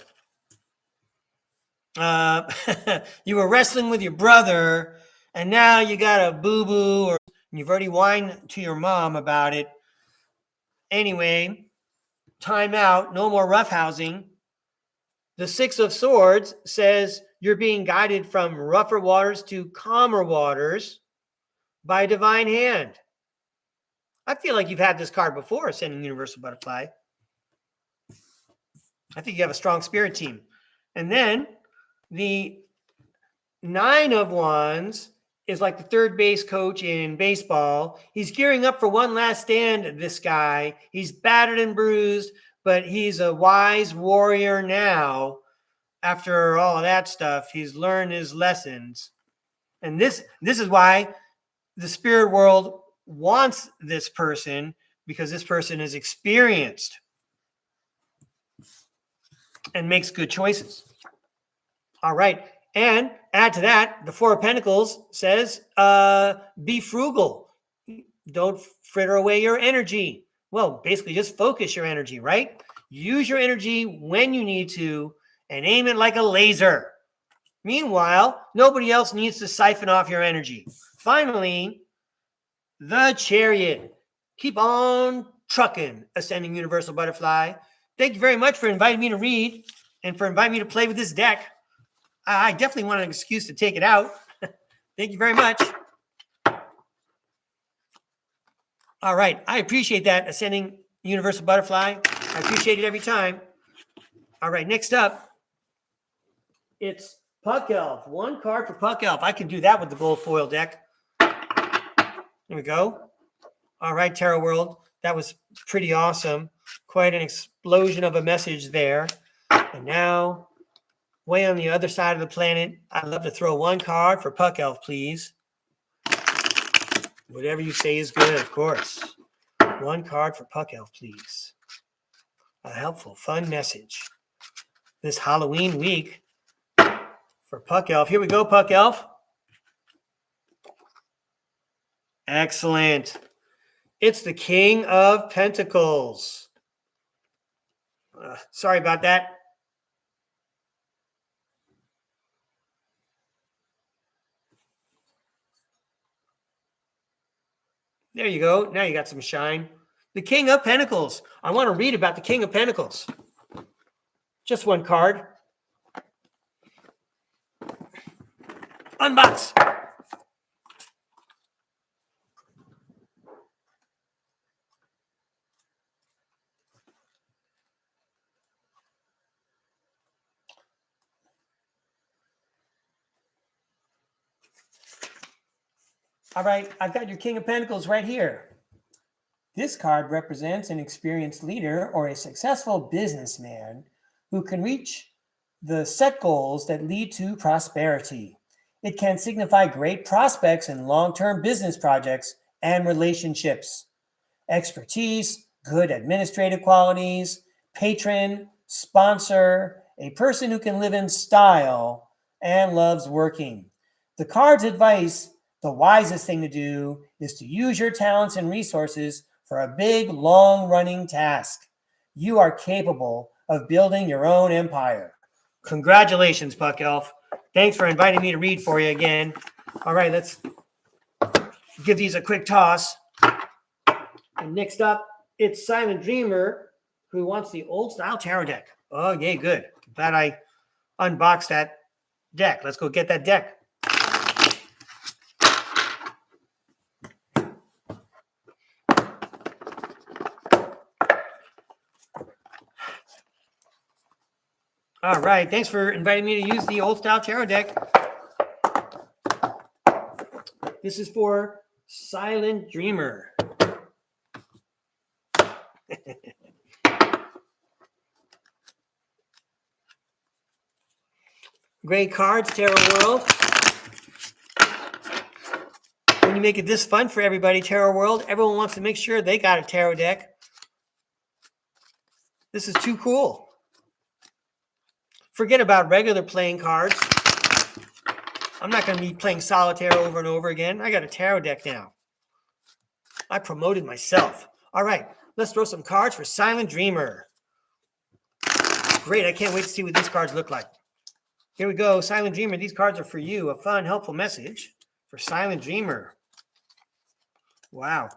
You were wrestling with your brother, and now you got a boo-boo, or you've already whined to your mom about it. Anyway, time out, no more roughhousing. The Six of Swords says you're being guided from rougher waters to calmer waters by divine hand. I feel like you've had this card before, Ascending Universal Butterfly. I think you have a strong spirit team. And then the Nine of Wands is like the third base coach in baseball. He's gearing up for one last stand, this guy. He's battered and bruised, but he's a wise warrior now. After all of that stuff, he's learned his lessons. And this is why the spirit world wants this person, because this person is experienced and makes good choices. All right. And add to that, the Four of Pentacles says, be frugal. Don't fritter away your energy. Well, basically just focus your energy, right? Use your energy when you need to and aim it like a laser. Meanwhile, nobody else needs to siphon off your energy. Finally, the Chariot. Keep on trucking Ascending Universal Butterfly. Thank you very much for inviting me to read and for inviting me to play with this deck. I definitely want an excuse to take it out. Thank you very much. All right. I appreciate that, Ascending Universal Butterfly. I appreciate it every time. All right. Next up, it's Puck Elf. One card for Puck Elf. I can do that with the gold foil deck. There we go. All right, Tarot World. That was pretty awesome. Quite an explosion of a message there. And now, way on the other side of the planet, I'd love to throw one card for Puck Elf, please. Whatever you say is good, of course. One card for Puck Elf, please. A helpful, fun message this Halloween week for Puck Elf. Here we go, Puck Elf. Excellent. It's the King of Pentacles. Sorry about that. There you go. Now you got some shine. The King of Pentacles. I want to read about the King of Pentacles. Just one card. Unbox. All right, I've got your King of Pentacles right here. This card represents an experienced leader or a successful businessman who can reach the set goals that lead to prosperity. It can signify great prospects in long-term business projects and relationships. Expertise, good administrative qualities, patron, sponsor, a person who can live in style and loves working. The card's advice: the wisest thing to do is to use your talents and resources for a big, long-running task. You are capable of building your own empire. Congratulations, Puck Elf. Thanks for inviting me to read for you again. All right, let's give these a quick toss. And next up, it's Silent Dreamer, who wants the old-style tarot deck. Oh, yay, good. Glad I unboxed that deck. Let's go get that deck. All right, thanks for inviting me to use the old style tarot deck. This is for Silent Dreamer. Great cards, Tarot World. When you make it this fun for everybody, Tarot World, everyone wants to make sure they got a tarot deck. This is too cool. Forget about regular playing cards. I'm not going to be playing solitaire over and over again. I got a tarot deck now. I promoted myself. All right, let's throw some cards for Silent Dreamer. Great, I can't wait to see what these cards look like. Here we go, Silent Dreamer. These cards are for you. A fun, helpful message for Silent Dreamer. Wow,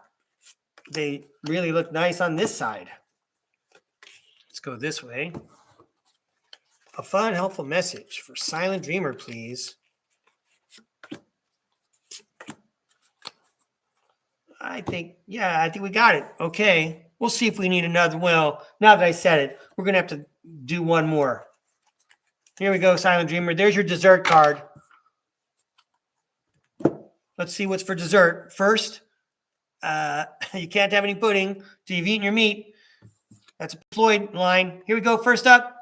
they really look nice on this side. Let's go this way. A fun, helpful message for Silent Dreamer, please. I think we got it. Okay. We'll see if we need another. Well, now that I said it, we're going to have to do one more. Here we go, Silent Dreamer. There's your dessert card. Let's see what's for dessert. First, you can't have any pudding till you've eaten your meat. That's a Floyd line. Here we go. First up,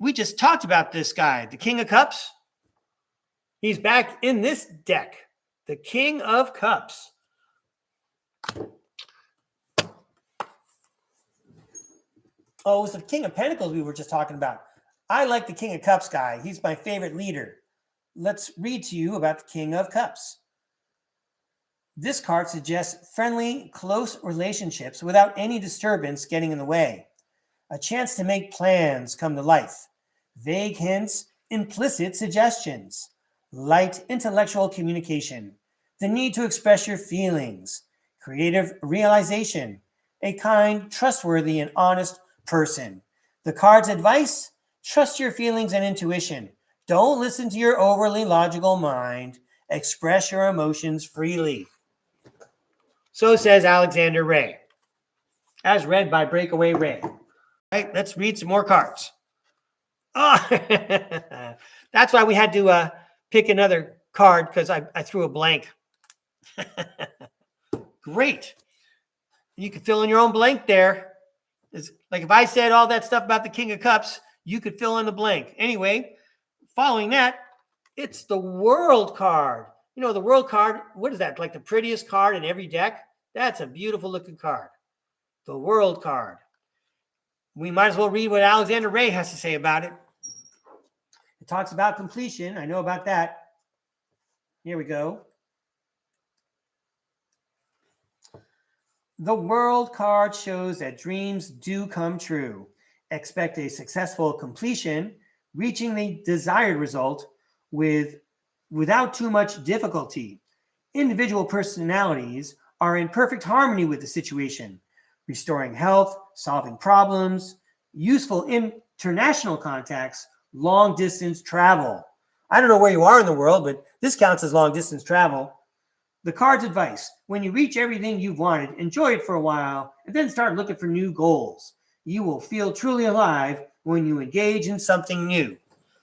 we just talked about this guy, the King of Cups. He's back in this deck, the King of Cups. Oh, it was the King of Pentacles we were just talking about. I like the King of Cups guy. He's my favorite leader. Let's read to you about the King of Cups. This card suggests friendly, close relationships without any disturbance getting in the way. A chance to make plans come to life. Vague hints, implicit suggestions. Light intellectual communication. The need to express your feelings. Creative realization. a kind, trustworthy, and honest person. The card's advice: trust your feelings and intuition. Don't listen to your overly logical mind. Express your emotions freely. So says Alexander Ray, as read by Breakaway Ray. All right, let's read some more cards. Oh, that's why we had to pick another card, because I threw a blank. Great. You can fill in your own blank there. It's like if I said all that stuff about the King of Cups, you could fill in the blank. Anyway, following that, it's the World card. You know, the World card, what is that? Like the prettiest card in every deck? That's a beautiful looking card. The World card. We might as well read what Alexander Ray has to say about it. It talks about completion. I know about that. Here we go. The World card shows that dreams do come true. Expect a successful completion, reaching the desired result without too much difficulty. Individual personalities are in perfect harmony with the situation, restoring health, solving problems, useful international contacts, long-distance travel. I don't know where you are in the world, but this counts as long-distance travel. The card's advice: when you reach everything you've wanted, enjoy it for a while, and then start looking for new goals. You will feel truly alive when you engage in something new.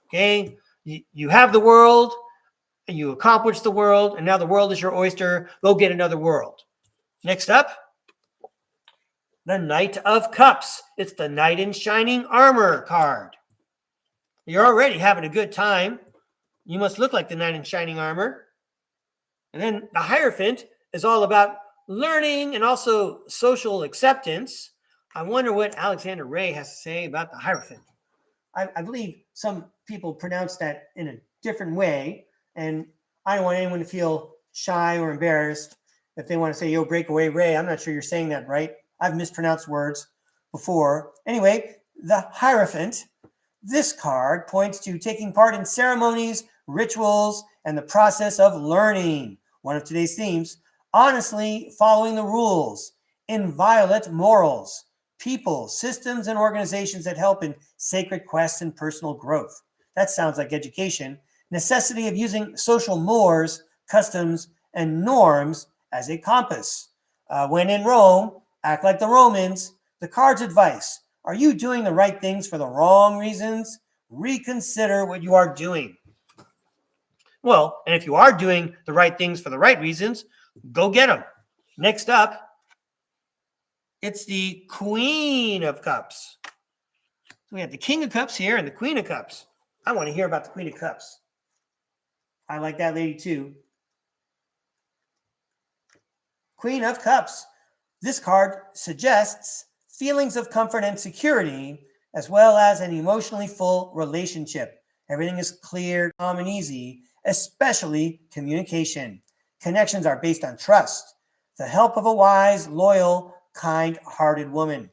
Okay? You have the world, and you accomplish the world, and now the world is your oyster. Go get another world. Next up, the Knight of Cups. It's the Knight in Shining Armor card. You're already having a good time. You must look like the Knight in Shining Armor. And then the Hierophant is all about learning and also social acceptance. I wonder what Alexander Ray has to say about the Hierophant. I believe some people pronounce that in a different way, and I don't want anyone to feel shy or embarrassed if they want to say, yo, Breakaway Ray, I'm not sure you're saying that right. I've mispronounced words before. Anyway, the Hierophant. This card points to taking part in ceremonies, rituals, and the process of learning. One of today's themes: honestly following the rules, inviolate morals, people, systems, and organizations that help in sacred quests and personal growth. That sounds like education. Necessity of using social mores, customs, and norms as a compass. When in Rome, act like the Romans. The card's advice: are you doing the right things for the wrong reasons? Reconsider what you are doing. Well, and if you are doing the right things for the right reasons, go get them. Next up, it's the Queen of Cups. So we have the King of Cups here and the Queen of Cups. I want to hear about the Queen of Cups. I like that lady too. Queen of Cups. This card suggests feelings of comfort and security, as well as an emotionally full relationship. Everything is clear, calm, and easy, especially communication. Connections are based on trust, the help of a wise, loyal, kind-hearted woman.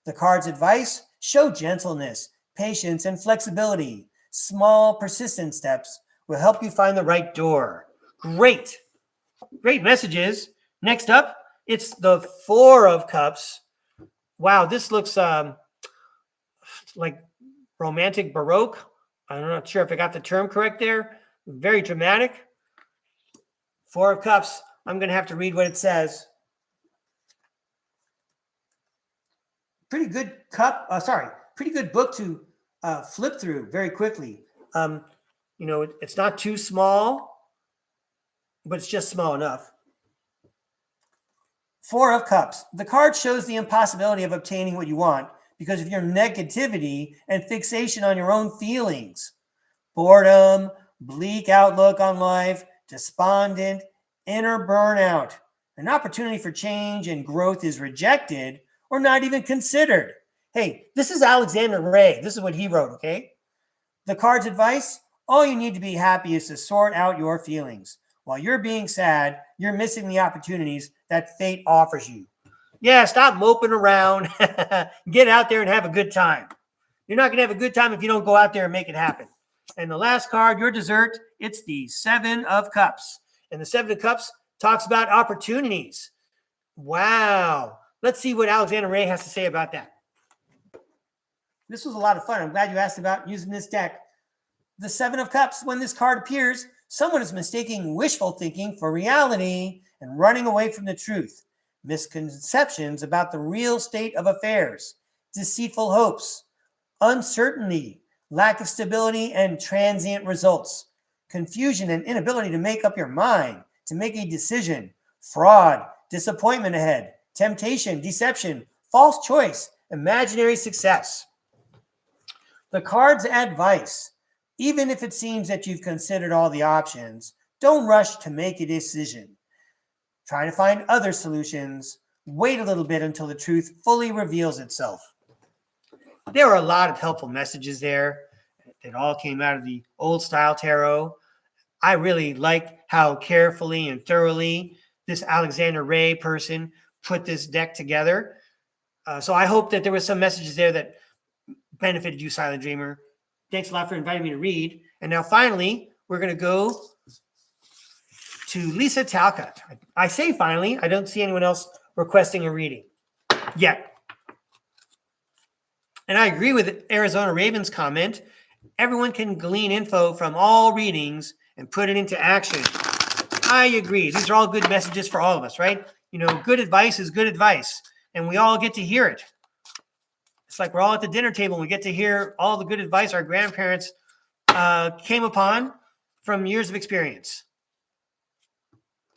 The card's advice: show gentleness, patience, and flexibility. Small, persistent steps will help you find the right door. Great. Great messages. Next up, it's the Four of Cups. Wow, this looks like romantic Baroque. I'm not sure if I got the term correct there. Very dramatic. Four of Cups. I'm going to have to read what it says. Pretty good pretty good book to flip through very quickly. It's not too small, but it's just small enough. Four of Cups. The card shows the impossibility of obtaining what you want because of your negativity and fixation on your own feelings. Boredom, bleak outlook on life, despondent, inner burnout. An opportunity for change and growth is rejected or not even considered. Hey, this is Alexander Ray. This is what he wrote, okay? The card's advice: all you need to be happy is to sort out your feelings. While you're being sad, you're missing the opportunities that fate offers you. Yeah, stop moping around. Get out there and have a good time. You're not going to have a good time if you don't go out there and make it happen. And the last card, your dessert, it's the Seven of Cups. And the Seven of Cups talks about opportunities. Wow. Let's see what Alexander Ray has to say about that. This was a lot of fun. I'm glad you asked about using this deck. The Seven of Cups, when this card appears, someone is mistaking wishful thinking for reality and running away from the truth. Misconceptions about the real state of affairs, deceitful hopes, uncertainty, lack of stability, and transient results, confusion and inability to make up your mind, to make a decision, fraud, disappointment ahead, temptation, deception, false choice, imaginary success. The card's advice: even if it seems that you've considered all the options, don't rush to make a decision. Try to find other solutions. Wait a little bit until the truth fully reveals itself. There were a lot of helpful messages there that all came out of the old style tarot. I really like how carefully and thoroughly this Alexander Ray person put this deck together. So I hope that there was some messages there that benefited you, Silent Dreamer. Thanks a lot for inviting me to read. And now finally, we're going to go to Lisa Talcott. I say finally, I don't see anyone else requesting a reading yet. And I agree with Arizona Raven's comment. Everyone can glean info from all readings and put it into action. I agree. These are all good messages for all of us, right? You know, good advice is good advice, and we all get to hear it. It's like we're all at the dinner table and we get to hear all the good advice our grandparents came upon from years of experience.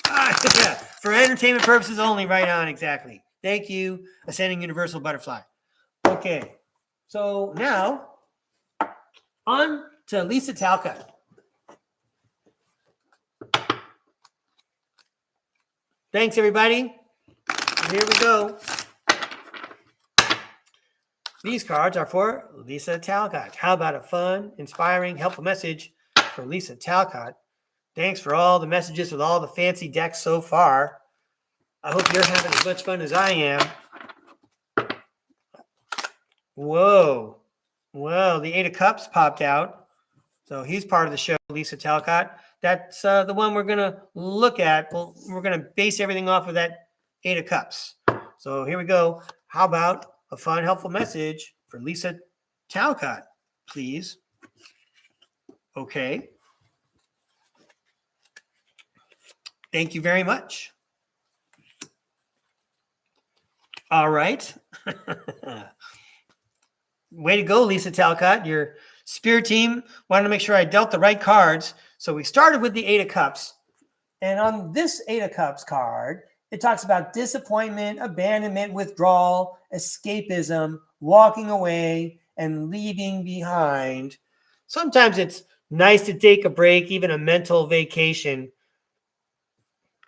Yeah, for entertainment purposes only, right on, exactly. Thank you, Ascending Universal Butterfly. Okay, so now on to Lisa Talcott. Thanks, everybody. Here we go. These cards are for Lisa Talcott. How about a fun, inspiring, helpful message for Lisa Talcott? Thanks for all the messages with all the fancy decks so far. I hope you're having as much fun as I am. Whoa. Well, the Eight of Cups popped out. So he's part of the show, Lisa Talcott. That's the one we're going to look at. Well, we're going to base everything off of that Eight of Cups. So here we go. How about a fun, helpful message for Lisa Talcott, please? Okay. Thank you very much. All right. Way to go, Lisa Talcott. Your spirit team wanted to make sure I dealt the right cards. So we started with the Eight of Cups. And on this Eight of Cups card, it talks about disappointment, abandonment, withdrawal, escapism, walking away, and leaving behind. Sometimes it's nice to take a break, even a mental vacation.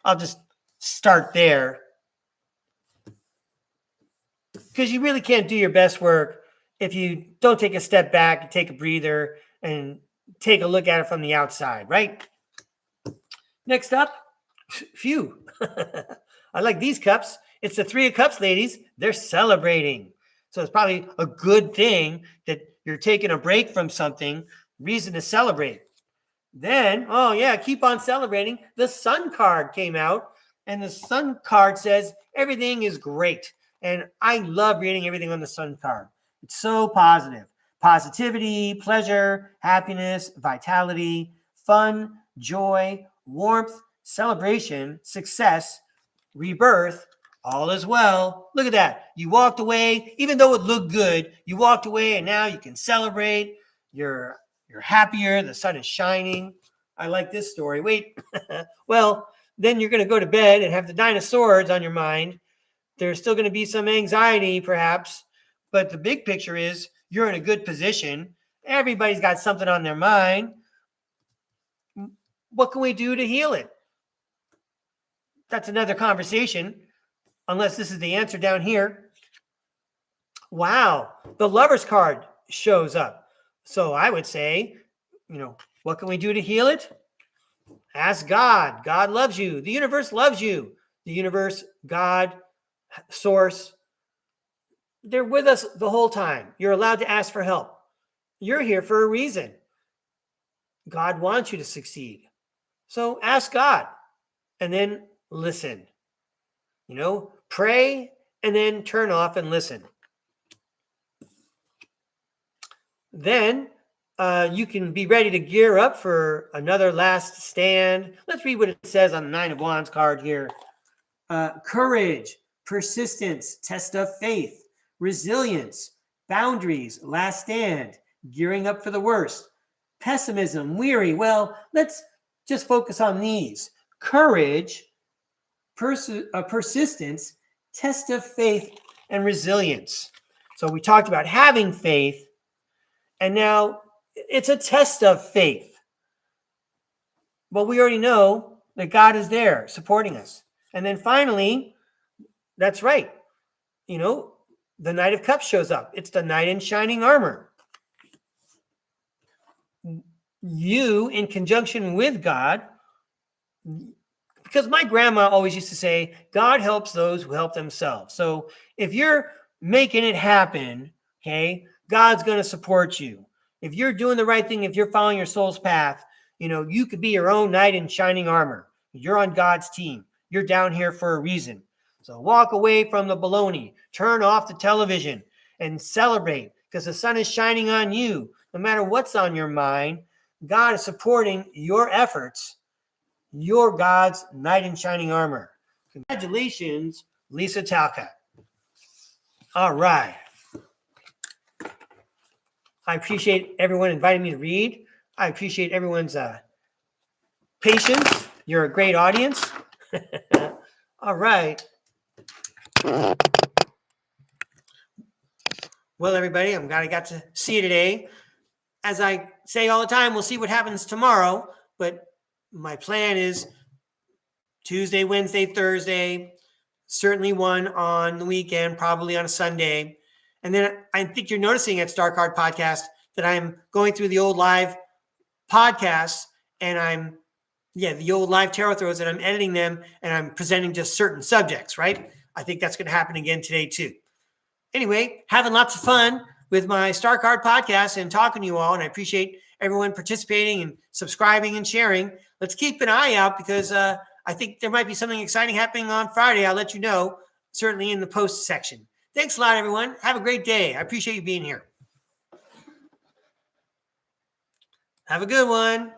I'll just start there. Because you really can't do your best work if you don't take a step back, take a breather, and take a look at it from the outside, right? Next up, phew. I like these cups. It's the Three of Cups, ladies. They're celebrating. So it's probably a good thing that you're taking a break from something, reason to celebrate. Then, oh yeah, keep on celebrating. The Sun card came out, and the Sun card says everything is great. And I love reading everything on the Sun card. It's so positive. Positivity, pleasure, happiness, vitality, fun, joy, warmth, celebration, success, rebirth, all is well. Look at that. You walked away, even though it looked good, you walked away and now you can celebrate. You're happier. The sun is shining. I like this story. Wait, well, then you're going to go to bed and have the Nine of Swords on your mind. There's still going to be some anxiety, perhaps, but the big picture is you're in a good position. Everybody's got something on their mind. What can we do to heal it? That's another conversation, unless this is the answer down here. Wow, the Lover's card shows up. So I would say, what can we do to heal it? Ask God. God loves you. The universe loves you. The universe, God, source, they're with us the whole time. You're allowed to ask for help. You're here for a reason. God wants you to succeed. So ask God and then listen. Pray and then turn off and listen. Then you can be ready to gear up for another last stand. Let's read what it says on the 9 of Wands card here. Courage, persistence, test of faith, resilience, boundaries, last stand, gearing up for the worst, pessimism, weary. Well, let's just focus on these. Courage, persistence, test of faith, and resilience. So we talked about having faith, and now it's a test of faith. But we already know that God is there supporting us. And then finally, that's right. You know, the Knight of Cups shows up. It's the knight in shining armor. You, in conjunction with God, because my grandma always used to say, God helps those who help themselves. So if you're making it happen, okay, God's going to support you. If you're doing the right thing, if you're following your soul's path, you know, you could be your own knight in shining armor. You're on God's team. You're down here for a reason. So walk away from the baloney, turn off the television, and celebrate, because the sun is shining on you. No matter what's on your mind, God is supporting your efforts. You're God's knight in shining armor. Congratulations, Lisa Talcott. All right. I appreciate everyone inviting me to read. I appreciate everyone's patience. You're a great audience. All right. Well, everybody, I'm glad I got to see you today. As I say all the time, we'll see what happens tomorrow, but my plan is Tuesday, Wednesday, Thursday, certainly one on the weekend, probably on a Sunday. And then I think you're noticing at StarCard Podcast that I'm going through the old live podcasts, and the old live tarot throws, and I'm editing them, and I'm presenting just certain subjects, right? I think that's going to happen again today too. Anyway, having lots of fun with my StarCard Podcast and talking to you all, and I appreciate everyone participating and subscribing and sharing. Let's keep an eye out, because I think there might be something exciting happening on Friday. I'll let you know, certainly in the post section. Thanks a lot, everyone. Have a great day. I appreciate you being here. Have a good one.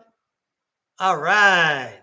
All right.